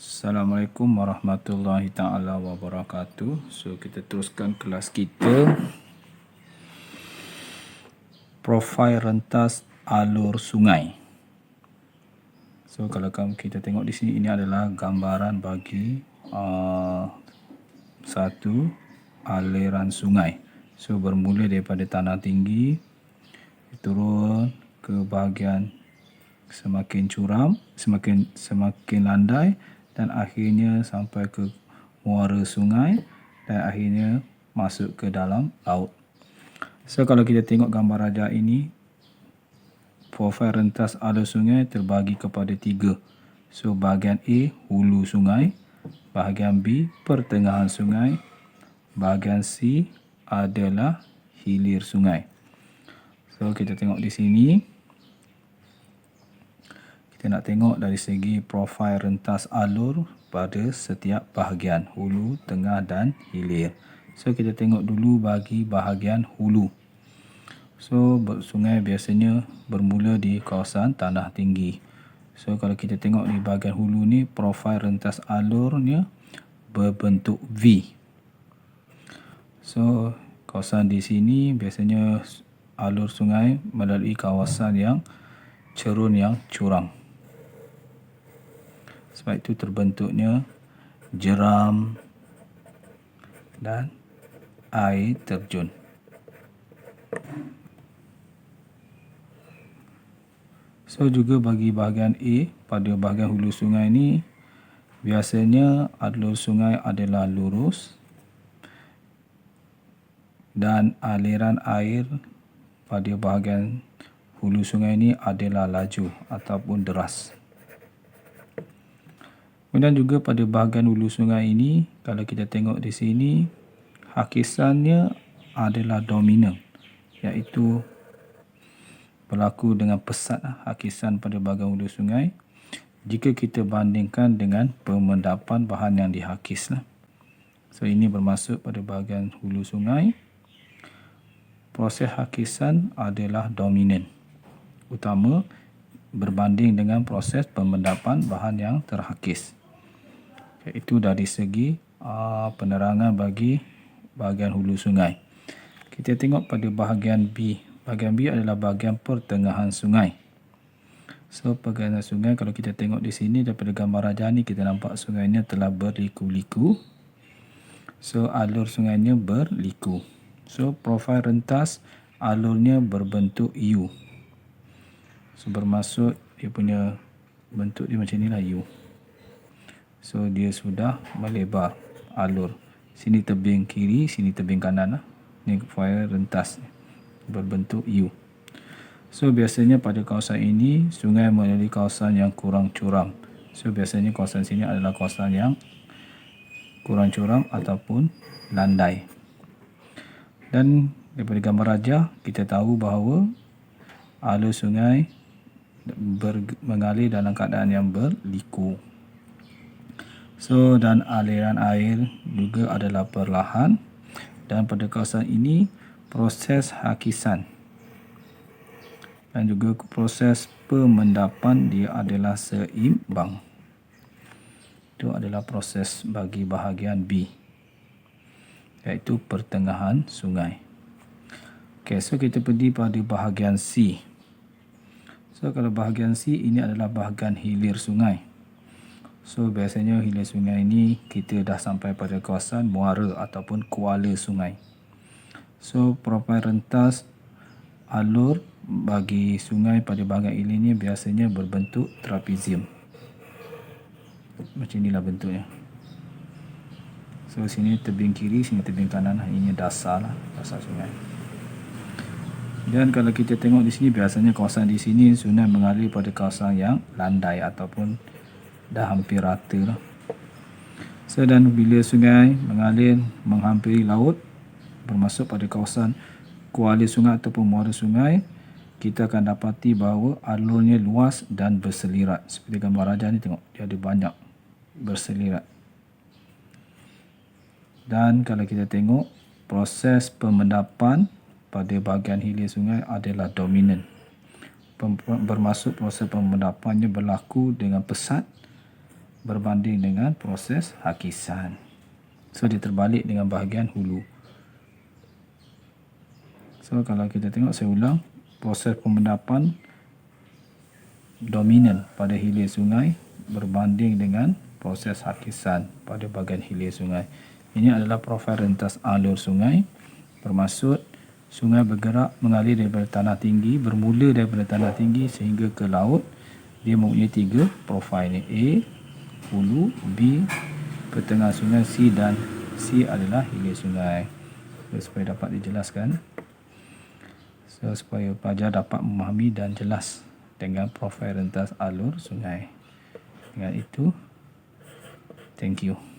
Assalamualaikum warahmatullahi taala wabarakatuh. So kita teruskan kelas kita, profil rentas alur sungai. So kalau kita tengok di sini, ini adalah gambaran bagi satu aliran sungai. So bermula daripada tanah tinggi, turun ke bahagian semakin curam, semakin landai, dan akhirnya sampai ke muara sungai dan akhirnya masuk ke dalam laut. So kalau kita tengok gambar rajah ini, profil rentas alur sungai terbagi kepada 3. So bahagian A hulu sungai, bahagian B pertengahan sungai, bahagian C adalah hilir sungai. So kita tengok di sini, kita nak tengok dari segi profil rentas alur pada setiap bahagian hulu, tengah dan hilir. So kita tengok dulu bagi bahagian hulu. So sungai biasanya bermula di kawasan tanah tinggi. So kalau kita tengok di bahagian hulu ni, profil rentas alurnya berbentuk V. So kawasan di sini biasanya alur sungai melalui kawasan yang cerun yang curam. Sebab itu terbentuknya jeram dan air terjun. So juga bagi bahagian A, pada bahagian hulu sungai ni, biasanya alur sungai adalah lurus dan aliran air pada bahagian hulu sungai ni adalah laju ataupun deras. Kemudian juga pada bahagian hulu sungai ini, kalau kita tengok di sini, hakisannya adalah dominan, iaitu berlaku dengan pesat hakisan pada bahagian hulu sungai jika kita bandingkan dengan pemendapan bahan yang dihakis. So ini bermaksud pada bahagian hulu sungai, proses hakisan adalah dominan utama berbanding dengan proses pemendapan bahan yang terhakis. Itu dari segi penerangan bagi bahagian hulu sungai. Kita tengok pada bahagian B. Bahagian B adalah bahagian pertengahan sungai. So pertengahan sungai, kalau kita tengok di sini daripada gambar rajah ni, kita nampak sungainya telah berliku-liku. So alur sungainya berliku. So profil rentas alurnya berbentuk U. So bermaksud dia punya bentuk dia macam inilah U. So dia sudah melebar alur. Sini tebing kiri, sini tebing kanan. Ini profil rentas berbentuk U. So biasanya pada kawasan ini, sungai melalui kawasan yang kurang curam. So biasanya kawasan sini adalah kawasan yang kurang curam ataupun landai. Dan daripada gambar rajah, kita tahu bahawa alur sungai mengalir dalam keadaan yang berliku. So dan aliran air juga adalah perlahan, dan pada kawasan ini proses hakisan dan juga proses pemendapan dia adalah seimbang. Itu adalah proses bagi bahagian B, iaitu pertengahan sungai. Okay, so kita pergi pada bahagian C. So kalau bahagian C ini adalah bahagian hilir sungai. So biasanya hilir sungai ini kita dah sampai pada kawasan muara ataupun kuala sungai. So profil rentas alur bagi sungai pada bahagian hilirnya biasanya berbentuk trapezium. Macam inilah bentuknya. So sini tebing kiri, sini tebing kanan. Ini dasar sungai. Dan kalau kita tengok di sini, biasanya kawasan di sini sungai mengalir pada kawasan yang landai ataupun dah hampir rata. So dan bila sungai mengalir menghampiri laut, bermaksud pada kawasan kuala sungai ataupun muara sungai, kita akan dapati bahawa alurnya luas dan berselirat. Seperti gambar rajah ni, tengok dia ada banyak berselirat. Dan kalau kita tengok, proses pemendapan pada bahagian hilir sungai adalah dominan. Bermaksud proses pemendapannya berlaku dengan pesat berbanding dengan proses hakisan. So, dia terbalik dengan bahagian hulu. So, kalau kita tengok, saya ulang, proses pemendapan dominan pada hilir sungai berbanding dengan proses hakisan pada bahagian hilir sungai. Ini adalah profil rentas alur sungai, bermaksud sungai bergerak mengalir daripada tanah tinggi, bermula daripada tanah tinggi sehingga ke laut. Dia mempunyai 3 profil ni, A, hulu, B, pertengahan sungai, C, dan C adalah hilir sungai. So, supaya dapat dijelaskan, supaya pelajar dapat memahami dan jelas dengan profil rentas alur sungai. Dengan itu, thank you.